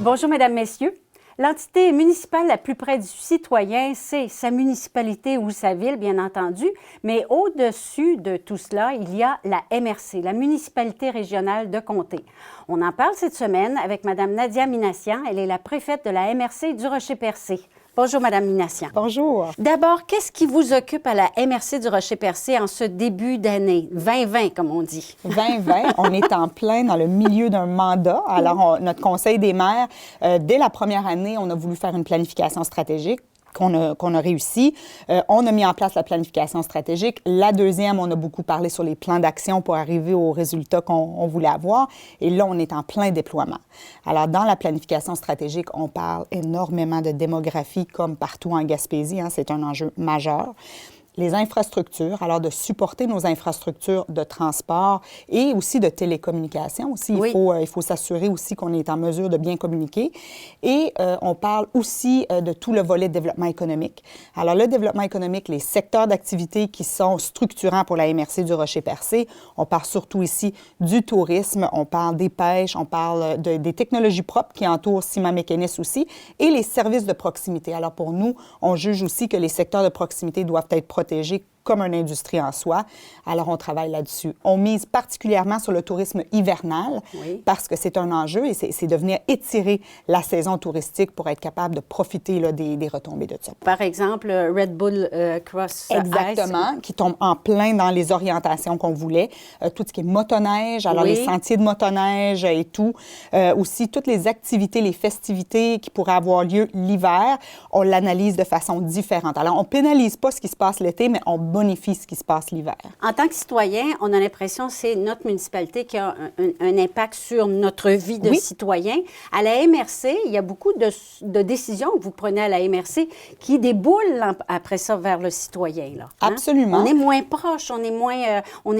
Bonjour, Mesdames, Messieurs. L'entité municipale la plus près du citoyen, c'est sa municipalité ou sa ville, bien entendu, mais au-dessus de tout cela, il y a la MRC, la municipalité régionale de comté. On en parle cette semaine avec Mme Nadia Minassian. Elle est la préfète de la MRC du Rocher-Percé. Bonjour, Mme Minassian. Bonjour. D'abord, qu'est-ce qui vous occupe à la MRC du Rocher-Percé en ce début d'année? 2020, comme on dit. 2020, on est en plein dans le milieu d'un mandat. Alors, notre conseil des maires, dès la première année, on a voulu faire une planification stratégique qu'on a réussi. On a mis en place la planification stratégique. La deuxième, on a beaucoup parlé sur les plans d'action pour arriver aux résultats qu'on voulait avoir. Et là, on est en plein déploiement. Alors, dans la planification stratégique, on parle énormément de démographie, comme partout en Gaspésie. Hein, c'est un enjeu majeur. Les infrastructures, alors de supporter nos infrastructures de transport et aussi de télécommunication. Aussi, oui. il faut s'assurer aussi qu'on est en mesure de bien communiquer. Et on parle aussi de tout le volet de développement économique. Alors, le développement économique, les secteurs d'activité qui sont structurants pour la MRC du Rocher-Percé, on parle surtout ici du tourisme, on parle des pêches, on parle des technologies propres qui entourent Cima-Mécanis aussi, et les services de proximité. Alors, pour nous, on juge aussi que les secteurs de proximité doivent être protégés comme une industrie en soi. Alors, on travaille là-dessus. On mise particulièrement sur le tourisme hivernal parce que c'est un enjeu et c'est de venir étirer la saison touristique pour être capable de profiter là, des retombées de ça. Par exemple, Red Bull Cross Exactement, Ice. qui tombe en plein dans les orientations qu'on voulait. Tout ce qui est motoneige, alors les sentiers de motoneige et tout. Aussi, toutes les activités, les festivités qui pourraient avoir lieu l'hiver, on l'analyse de façon différente. Alors, on ne pénalise pas ce qui se passe l'été, mais on bonifie ce qui se passe l'hiver. En tant que citoyen, on a l'impression que c'est notre municipalité qui a un impact sur notre vie de citoyen. À la MRC, il y a beaucoup de décisions que vous prenez à la MRC qui déboulent après ça vers le citoyen. Là, hein? Absolument. On est moins proche, on est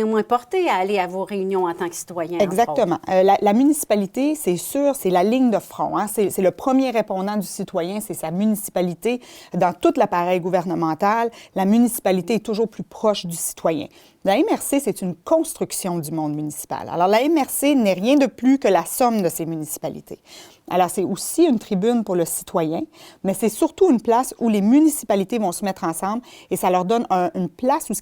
moins porté à aller à vos réunions en tant que citoyen. Exactement. La municipalité, c'est sûr, c'est la ligne de front. Hein? C'est le premier répondant du citoyen, c'est sa municipalité. Dans tout l'appareil gouvernemental, la municipalité est toujours plus proche du citoyen. La MRC, c'est une construction du monde municipal. Alors, la MRC n'est rien de plus que la somme de ces municipalités. Alors, c'est aussi une tribune pour le citoyen, mais c'est surtout une place où les municipalités vont se mettre ensemble et ça leur donne une place où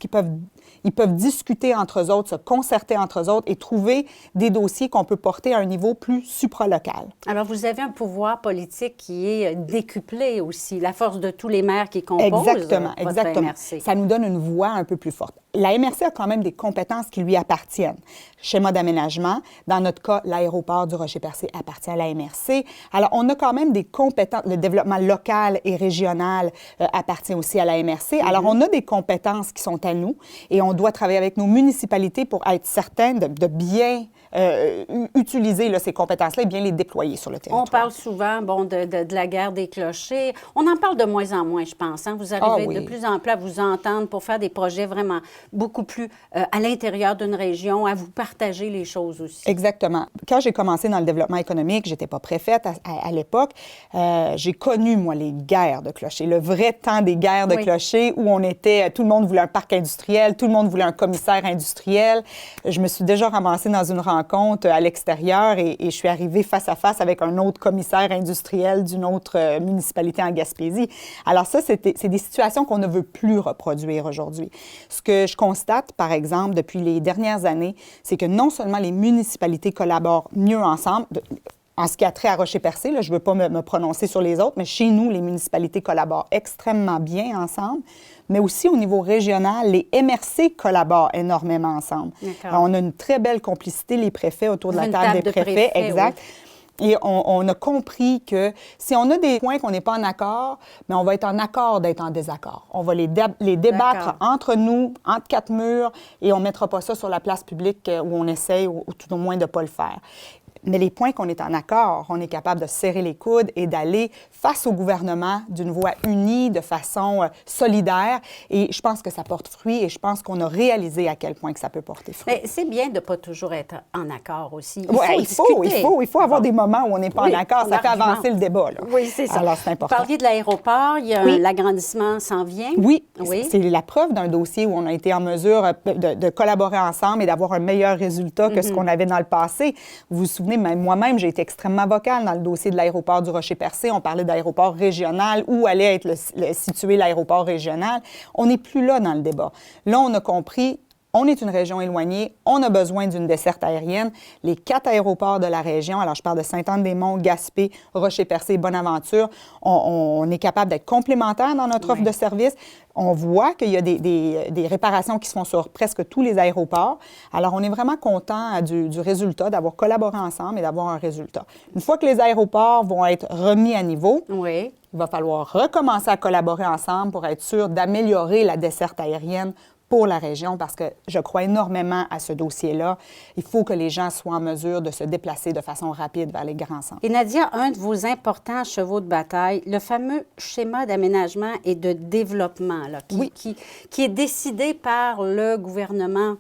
ils peuvent discuter entre eux autres, se concerter entre eux autres et trouver des dossiers qu'on peut porter à un niveau plus supralocal. Alors, vous avez un pouvoir politique qui est décuplé aussi, la force de tous les maires qui composent votre MRC. Ça nous donne une voix un peu plus forte. La MRC a quand même des compétences qui lui appartiennent. Schéma d'aménagement, dans notre cas, l'aéroport du Rocher-Percé appartient à la MRC. Alors, on a quand même des compétences. Le développement local et régional appartient aussi à la MRC. Alors, on a des compétences qui sont à nous et on doit travailler avec nos municipalités pour être certain de bien utiliser là, ces compétences-là et bien les déployer sur le territoire. On parle souvent de la guerre des clochers. On en parle de moins en moins, je pense. Hein? Vous arrivez de plus en plus à vous entendre pour faire des projets vraiment beaucoup plus à l'intérieur d'une région, à vous partager les choses aussi. Exactement. Quand j'ai commencé dans le développement économique, j'étais pas préfète à l'époque. J'ai connu, moi, les guerres de clochers, le vrai temps des guerres de clochers où on était, tout le monde voulait un parc industriel, tout le monde voulait un commissaire industriel. Je me suis déjà ramassée dans une rencontre à l'extérieur et je suis arrivée face à face avec un autre commissaire industriel d'une autre municipalité en Gaspésie. Alors ça, c'est des situations qu'on ne veut plus reproduire aujourd'hui. Ce que je constate, par exemple, depuis les dernières années, c'est que non seulement les municipalités collaborent mieux ensemble, en ce qui a trait à Rocher-Percé, là, je ne veux pas me prononcer sur les autres, mais chez nous, les municipalités collaborent extrêmement bien ensemble, mais aussi au niveau régional, les MRC collaborent énormément ensemble. On a une très belle complicité, les préfets, autour de la table des préfets. Exact. Oui. Et on a compris que si on a des points qu'on n'est pas en accord, mais on va être en accord d'être en désaccord. On va les débattre entre nous, entre quatre murs, et on ne mettra pas ça sur la place publique où on essaye, ou tout au moins de ne pas le faire. Mais les points qu'on est en accord, on est capable de serrer les coudes et d'aller face au gouvernement d'une voix unie, de façon solidaire. Et je pense que ça porte fruit et je pense qu'on a réalisé à quel point que ça peut porter fruit. Mais c'est bien de ne pas toujours être en accord aussi. Il faut avoir des moments où on n'est pas en accord. Ça fait avancer le débat. Là. Oui, c'est ça. Alors, c'est important. Vous parliez de l'aéroport. L'agrandissement s'en vient. Oui. C'est la preuve d'un dossier où on a été en mesure de collaborer ensemble et d'avoir un meilleur résultat que ce qu'on avait dans le passé. Vous vous souvenez, donné, même moi-même, j'ai été extrêmement vocale dans le dossier de l'aéroport du Rocher-Percé. On parlait d'aéroport régional, où allait être situé l'aéroport régional. On n'est plus là dans le débat. Là, on a compris, on est une région éloignée, on a besoin d'une desserte aérienne. Les 4 aéroports de la région, alors je parle de Sainte-Anne-des-Monts, Gaspé, Rocher-Percé, Bonaventure, on est capable d'être complémentaires dans notre offre de service. On voit qu'il y a des réparations qui se font sur presque tous les aéroports. Alors, on est vraiment content du résultat, d'avoir collaboré ensemble et d'avoir un résultat. Une fois que les aéroports vont être remis à niveau, il va falloir recommencer à collaborer ensemble pour être sûr d'améliorer la desserte aérienne pour la région, parce que je crois énormément à ce dossier-là. Il faut que les gens soient en mesure de se déplacer de façon rapide vers les grands centres. Et Nadia, un de vos importants chevaux de bataille, le fameux schéma d'aménagement et de développement, là, qui est décidé par le gouvernement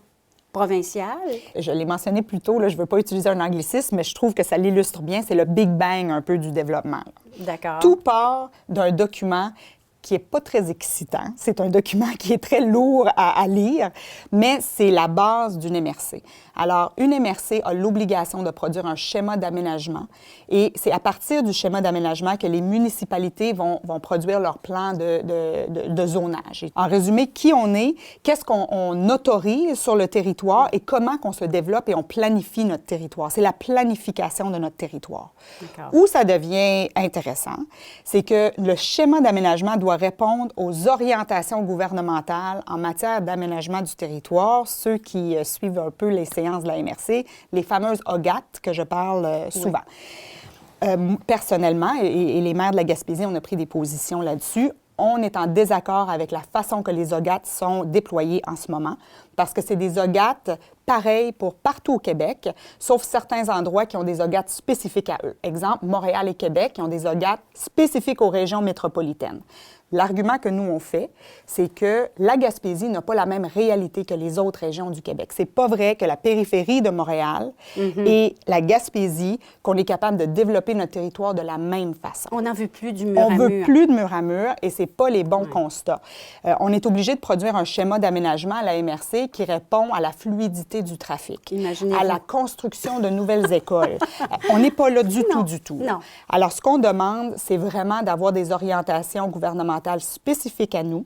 provincial. Je l'ai mentionné plus tôt, là, je ne veux pas utiliser un anglicisme, mais je trouve que ça l'illustre bien, c'est le Big Bang un peu du développement. D'accord. Tout part d'un document qui n'est pas très excitant. C'est un document qui est très lourd à lire, mais c'est la base d'une MRC. Alors, une MRC a l'obligation de produire un schéma d'aménagement et c'est à partir du schéma d'aménagement que les municipalités vont produire leur plan de zonage. En résumé, qui on est, qu'est-ce qu'on autorise sur le territoire et comment qu'on se développe et on planifie notre territoire. C'est la planification de notre territoire. Où ça devient intéressant, c'est que le schéma d'aménagement doit répondre aux orientations gouvernementales en matière d'aménagement du territoire, ceux qui suivent un peu les séances de la MRC, les fameuses OGAT que je parle souvent. Personnellement, et les maires de la Gaspésie, on a pris des positions là-dessus. On est en désaccord avec la façon que les OGAT sont déployées en ce moment, parce que c'est des OGAT pareils pour partout au Québec, sauf certains endroits qui ont des OGAT spécifiques à eux. Exemple, Montréal et Québec qui ont des OGAT spécifiques aux régions métropolitaines. L'argument que nous, on fait, c'est que la Gaspésie n'a pas la même réalité que les autres régions du Québec. C'est pas vrai que la périphérie de Montréal et la Gaspésie, qu'on est capable de développer notre territoire de la même façon. On n'en veut plus du mur à mur. On veut plus de mur à mur et c'est pas les bons constats. On est obligé de produire un schéma d'aménagement à la MRC qui répond à la fluidité du trafic, à la construction de nouvelles écoles. On n'est pas là du tout. Non. Alors, ce qu'on demande, c'est vraiment d'avoir des orientations gouvernementales spécifiques à nous,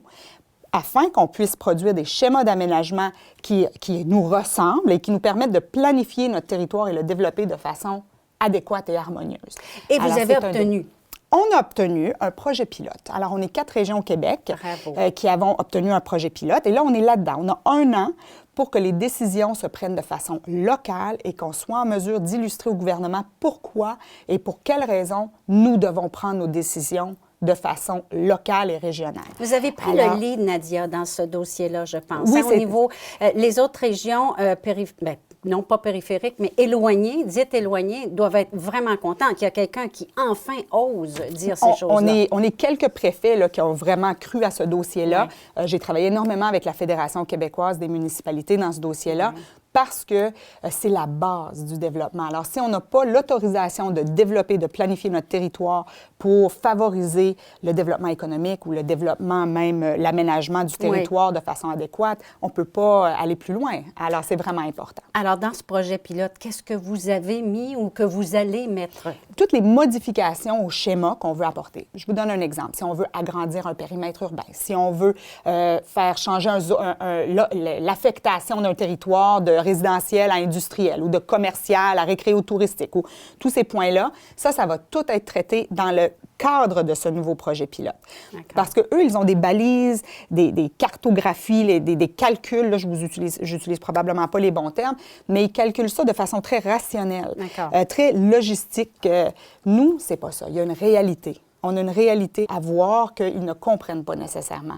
afin qu'on puisse produire des schémas d'aménagement qui nous ressemblent et qui nous permettent de planifier notre territoire et le développer de façon adéquate et harmonieuse. Et vous avez obtenu? On a obtenu un projet pilote. Alors, on est 4 régions au Québec qui avons obtenu un projet pilote. Et là, on est là-dedans. On a 1 an pour que les décisions se prennent de façon locale et qu'on soit en mesure d'illustrer au gouvernement pourquoi et pour quelles raisons nous devons prendre nos décisions de façon locale et régionale. Vous avez pris le lead, Nadia, dans ce dossier-là, je pense. Oui, au niveau... les autres régions non pas périphériques, mais éloignées, dites éloignées, doivent être vraiment contents qu'il y a quelqu'un qui, enfin, ose dire ces choses-là. On est quelques préfets là, qui ont vraiment cru à ce dossier-là. J'ai travaillé énormément avec la Fédération québécoise des municipalités dans ce dossier-là. Parce que c'est la base du développement. Alors, si on n'a pas l'autorisation de développer, de planifier notre territoire pour favoriser le développement économique ou le développement même, l'aménagement du territoire de façon adéquate, on ne peut pas aller plus loin. Alors, c'est vraiment important. Alors, dans ce projet pilote, qu'est-ce que vous avez mis ou que vous allez mettre? Toutes les modifications au schéma qu'on veut apporter. Je vous donne un exemple. Si on veut agrandir un périmètre urbain, si on veut faire changer l'affectation d'un territoire de résidentiel à industriel ou de commercial à récréo-touristique ou tous ces points-là, ça va tout être traité dans le cadre de ce nouveau projet pilote. Parce qu'eux, ils ont des balises, des cartographies, des calculs, là, j'utilise probablement pas les bons termes, mais ils calculent ça de façon très rationnelle, très logistique. Nous, c'est pas ça. Il y a une réalité. On a une réalité à voir qu'ils ne comprennent pas nécessairement.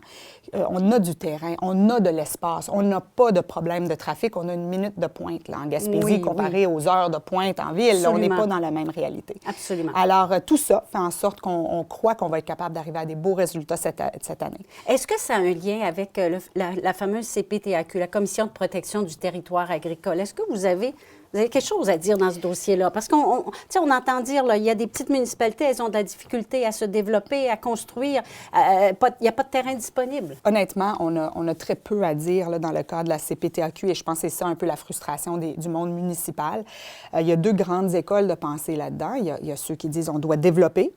On a du terrain, on a de l'espace, on n'a pas de problème de trafic. On a une minute de pointe là, en Gaspésie comparé aux heures de pointe en ville. Là, on n'est pas dans la même réalité. Absolument. Alors, tout ça fait en sorte qu'on croit qu'on va être capable d'arriver à des beaux résultats cette année. Est-ce que ça a un lien avec la fameuse CPTAQ, la Commission de protection du territoire agricole? Est-ce que vous avez Vous avez quelque chose à dire dans ce dossier-là? Parce qu'on on entend dire, là, il y a des petites municipalités, elles ont de la difficulté à se développer, à construire. Il n'y a pas de terrain disponible. Honnêtement, on a très peu à dire là, dans le cadre de la CPTAQ et je pense que c'est ça un peu la frustration du monde municipal. Il y a deux grandes écoles de pensée là-dedans. Il y a ceux qui disent on doit développer.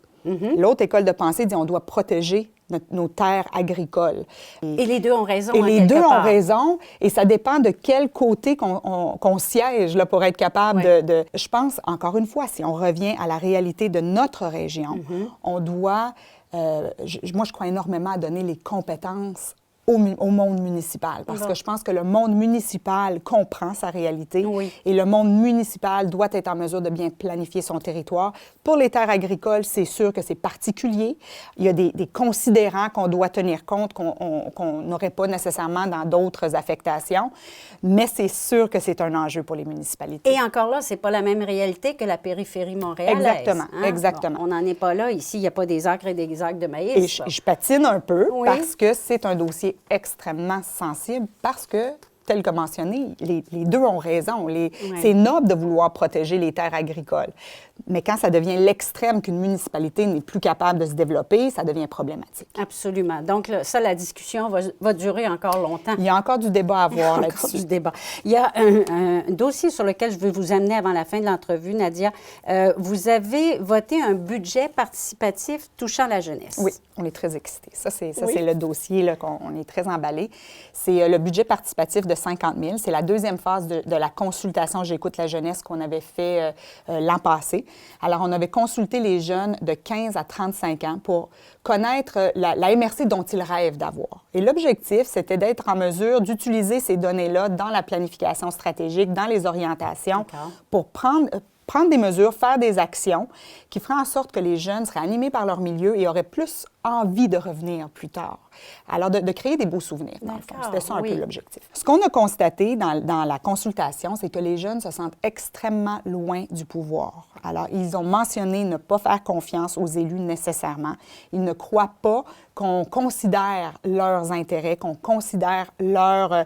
L'autre école de pensée dit on doit protéger nos terres agricoles. Et les deux ont raison. Et les deux ont raison, et ça dépend de quel côté qu'on siège là, pour être capable de... Je pense, encore une fois, si on revient à la réalité de notre région, on doit... moi, je crois énormément à donner les compétences au monde municipal, parce que je pense que le monde municipal comprend sa réalité et le monde municipal doit être en mesure de bien planifier son territoire. Pour les terres agricoles, c'est sûr que c'est particulier. Il y a des considérants qu'on doit tenir compte qu'on n'aurait pas nécessairement dans d'autres affectations, mais c'est sûr que c'est un enjeu pour les municipalités. Et encore là, c'est pas la même réalité que la périphérie montréalaise. Exactement, hein? exactement. Bon, on n'en est pas là. Ici, il n'y a pas des acres et des acres de maïs. Et je patine un peu parce que c'est un dossier extrêmement sensible parce que, tel que mentionné, les deux ont raison. C'est noble de vouloir protéger les terres agricoles. Mais quand ça devient l'extrême qu'une municipalité n'est plus capable de se développer, ça devient problématique. Absolument. Donc, là, ça, la discussion va durer encore longtemps. Il y a encore du débat à avoir là-dessus. Du débat. Il y a un dossier sur lequel je veux vous amener avant la fin de l'entrevue, Nadia. Vous avez voté un budget participatif touchant la jeunesse. Oui, on est très excités. Ça, c'est le dossier là, qu'on est très emballé. C'est le budget participatif de 50 000. C'est la deuxième phase de la consultation J'écoute la jeunesse qu'on avait fait l'an passé. Alors, on avait consulté les jeunes de 15 à 35 ans pour connaître la MRC dont ils rêvent d'avoir. Et l'objectif, c'était d'être en mesure d'utiliser ces données-là dans la planification stratégique, dans les orientations, pour prendre des mesures, faire des actions qui feraient en sorte que les jeunes seraient animés par leur milieu et auraient plus envie de revenir plus tard. Alors, de créer des beaux souvenirs, dans le fond. C'était ça un peu l'objectif. Ce qu'on a constaté dans la consultation, c'est que les jeunes se sentent extrêmement loin du pouvoir. Alors, ils ont mentionné ne pas faire confiance aux élus nécessairement. Ils ne croient pas qu'on considère leurs intérêts, qu'on considère leurs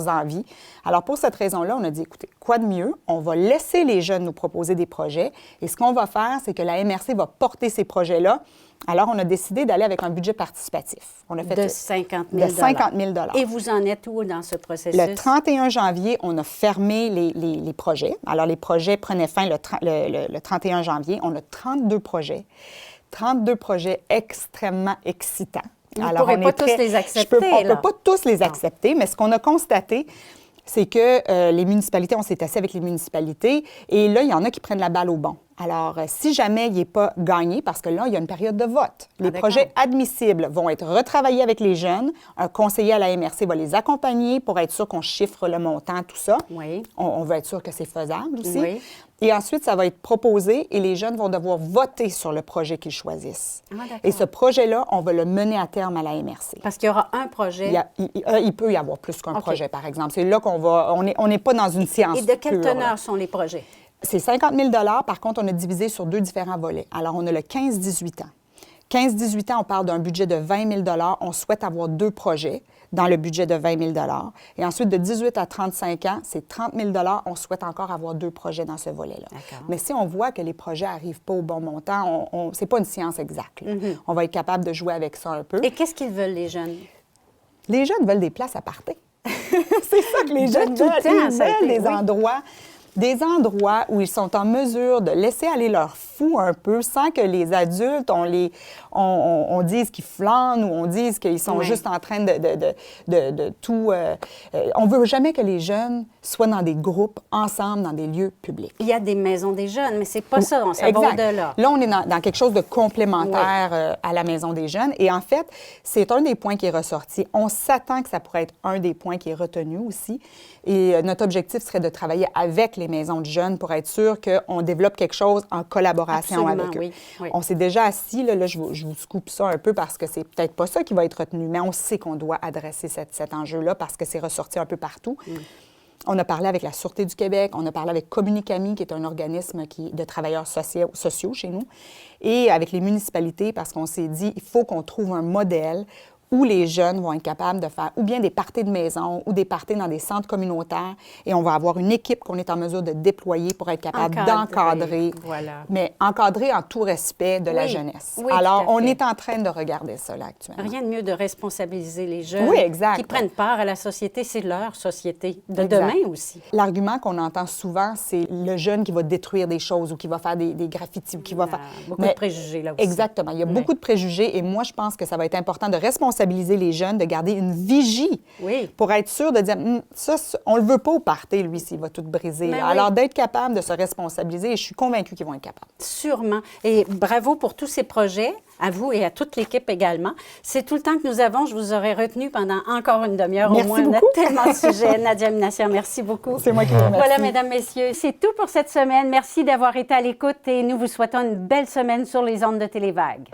envies. Alors, pour cette raison-là, on a dit, écoutez, quoi de mieux? On va laisser les jeunes nous proposer des projets et ce qu'on va faire, c'est que la MRC va porter ces projets-là. Alors, on a décidé d'aller avec un budget participatif. On a fait de 50 000 De 50 000 Et vous en êtes où dans ce processus? Le 31 janvier, on a fermé les projets. Alors, les projets prenaient fin le 31 janvier. On a 32 projets. 32 projets extrêmement excitants. Vous ne pourrez pas tous les accepter. On ne peut pas tous les accepter, mais ce qu'on a constaté, c'est que les municipalités, on s'est assis avec les municipalités, et là, il y en a qui prennent la balle au bon. Alors, si jamais il n'est pas gagné, parce que là, il y a une période de vote, les projets admissibles vont être retravaillés avec les jeunes. Un conseiller à la MRC va les accompagner pour être sûr qu'on chiffre le montant, tout ça. Oui. On veut être sûr que c'est faisable aussi. Oui. Et ensuite, ça va être proposé et les jeunes vont devoir voter sur le projet qu'ils choisissent. Et ce projet-là, on va le mener à terme à la MRC. Parce qu'il y aura un projet. Il peut y avoir plus qu'un projet, par exemple. C'est là qu'on va... On n'est pas dans une science pure. Et de quelle pure, teneur sont les projets? C'est 50 000 $. Par contre, on a divisé sur deux différents volets. Alors, on a le 15-18 ans. 15-18 ans, on parle d'un budget de 20 000 $. On souhaite avoir deux projets dans le budget de 20 000 $. Et ensuite, de 18 à 35 ans, c'est 30 000 $. On souhaite encore avoir deux projets dans ce volet-là. Mais si on voit que les projets n'arrivent pas au bon montant, ce n'est pas une science exacte. On va être capable de jouer avec ça un peu. Et qu'est-ce qu'ils veulent, les jeunes? Les jeunes veulent des places à partir. C'est ça que les jeunes veulent. Ils veulent des endroits où ils sont en mesure de laisser aller leur fou un peu sans que les adultes, on dise qu'ils flânent ou on dise qu'ils sont juste en train de tout... on veut jamais que les jeunes soient dans des groupes ensemble, dans des lieux publics. Il y a des maisons des jeunes, mais c'est pas ça, ça va au-delà. Là, on est dans quelque chose de complémentaire à la maison des jeunes. Et en fait, c'est un des points qui est ressorti. On s'attend que ça pourrait être un des points qui est retenu aussi. Et notre objectif serait de travailler avec les maisons de jeunes pour être sûr qu'on développe quelque chose en collaboration avec eux. Oui. On s'est déjà assis, là je vous scoop ça un peu parce que c'est peut-être pas ça qui va être retenu, mais on sait qu'on doit adresser cet enjeu-là parce que c'est ressorti un peu partout. On a parlé avec la Sûreté du Québec, on a parlé avec Communicami, qui est un organisme de travailleurs sociaux chez nous, et avec les municipalités parce qu'on s'est dit il faut qu'on trouve un modèle où les jeunes vont être capables de faire ou bien des parties de maison ou des parties dans des centres communautaires. Et on va avoir une équipe qu'on est en mesure de déployer pour être capable d'encadrer, voilà. mais encadrer en tout respect de la jeunesse. Oui, alors, on est en train de regarder ça là actuellement. Rien de mieux de responsabiliser les jeunes Oui, exact. qui prennent part à la société. C'est leur société de demain aussi. L'argument qu'on entend souvent, c'est le jeune qui va détruire des choses ou qui va faire des graffitis ou qui va faire... Beaucoup de préjugés là aussi. Exactement. Il y a beaucoup de préjugés et moi, je pense que ça va être important de responsabiliser les jeunes, de garder une vigie pour être sûr de dire ça, on le veut pas au party, lui, s'il va tout briser. Alors, d'être capable de se responsabiliser et je suis convaincue qu'ils vont être capables. Sûrement. Et bravo pour tous ces projets, à vous et à toute l'équipe également. C'est tout le temps que nous avons. Je vous aurais retenu pendant encore une demi-heure au moins. Beaucoup. On a tellement de sujets. Nadia Minassian, merci beaucoup. C'est moi qui vous remercie. Voilà, mesdames, messieurs, c'est tout pour cette semaine. Merci d'avoir été à l'écoute et nous vous souhaitons une belle semaine sur les ondes de Télévague.